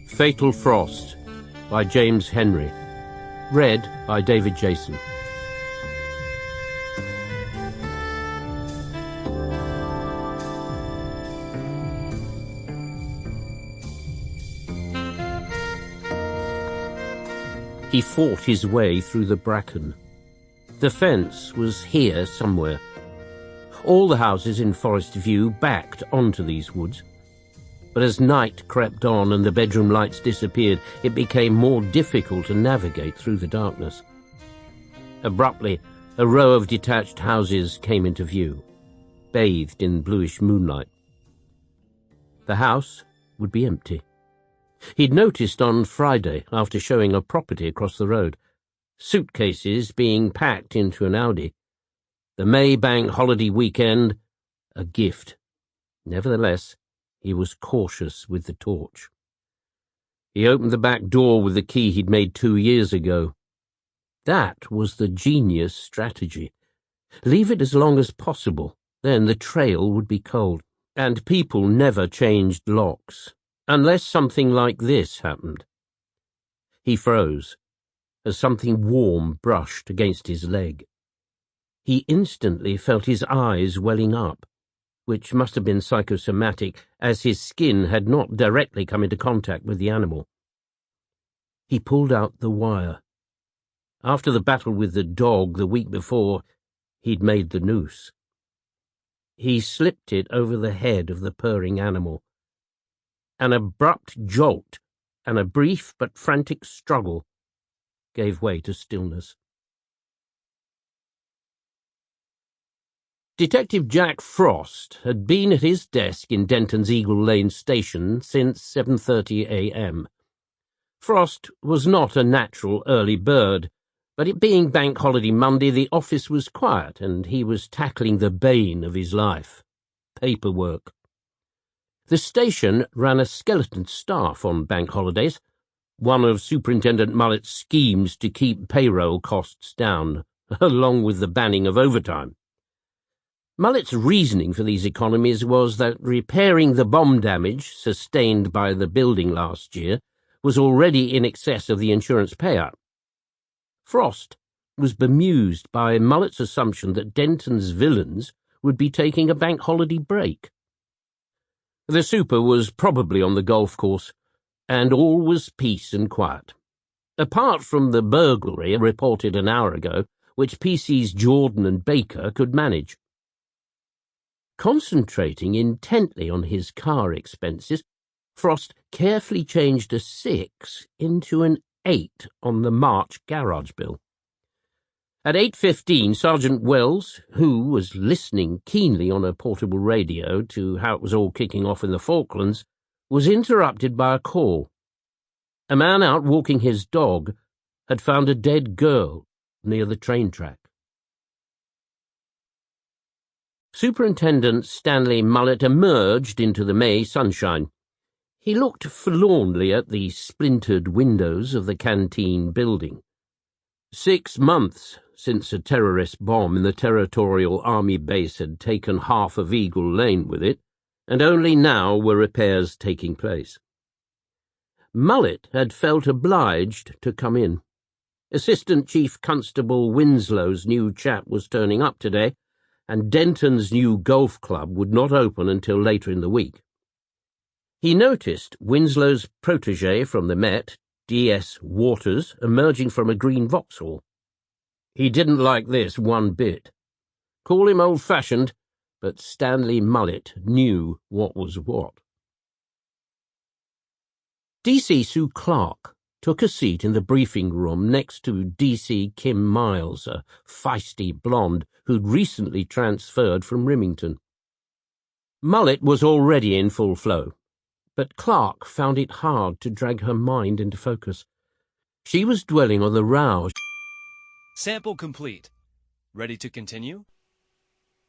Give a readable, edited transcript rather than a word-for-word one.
Fatal Frost by James Henry. Read by David Jason. He fought his way through the bracken. The fence was here somewhere. All the houses in Forest View backed onto these woods. But as night crept on and the bedroom lights disappeared, it became more difficult to navigate through the darkness. Abruptly, a row of detached houses came into view, bathed in bluish moonlight. The house would be empty. He'd noticed on Friday, after showing a property across the road, suitcases being packed into an Audi. The May Bank holiday weekend, a gift. Nevertheless, he was cautious with the torch. He opened the back door with the key he'd made 2 years ago. That was the genius strategy. Leave it as long as possible, then the trail would be cold. And people never changed locks, unless something like this happened. He froze, as something warm brushed against his leg. He instantly felt his eyes welling up, which must have been psychosomatic, as his skin had not directly come into contact with the animal. He pulled out the wire. After the battle with the dog the week before, he'd made the noose. He slipped it over the head of the purring animal. An abrupt jolt and a brief but frantic struggle gave way to stillness. Detective Jack Frost had been at his desk in Denton's Eagle Lane station since 7:30 a.m. Frost was not a natural early bird, but it being Bank Holiday Monday, the office was quiet and he was tackling the bane of his life, paperwork. The station ran a skeleton staff on bank holidays, one of Superintendent Mullet's schemes to keep payroll costs down, along with the banning of overtime. Mullet's reasoning for these economies was that repairing the bomb damage sustained by the building last year was already in excess of the insurance payout. Frost was bemused by Mullet's assumption that Denton's villains would be taking a bank holiday break. The super was probably on the golf course, and all was peace and quiet. Apart from the burglary reported an hour ago, which PC's Jordan and Baker could manage. Concentrating intently on his car expenses, Frost carefully changed a 6 into an 8 on the March garage bill. At 8:15, Sergeant Wells, who was listening keenly on a portable radio to how it was all kicking off in the Falklands, was interrupted by a call. A man out walking his dog had found a dead girl near the train track. Superintendent Stanley Mullet emerged into the May sunshine. He looked forlornly at the splintered windows of the canteen building. 6 months since a terrorist bomb in the Territorial Army base had taken half of Eagle Lane with it, and only now were repairs taking place. Mullet had felt obliged to come in. Assistant Chief Constable Winslow's new chap was turning up today, and Denton's new golf club would not open until later in the week. He noticed Winslow's protégé from the Met, D.S. Waters, emerging from a green Vauxhall. He didn't like this one bit. Call him old-fashioned, but Stanley Mullet knew what was what. D.C. Sue Clark took a seat in the briefing room next to D.C. Kim Miles, a feisty blonde who'd recently transferred from Rimington. Mullet was already in full flow, but Clark found it hard to drag her mind into focus. She was dwelling on the row. Sample complete. Ready to continue?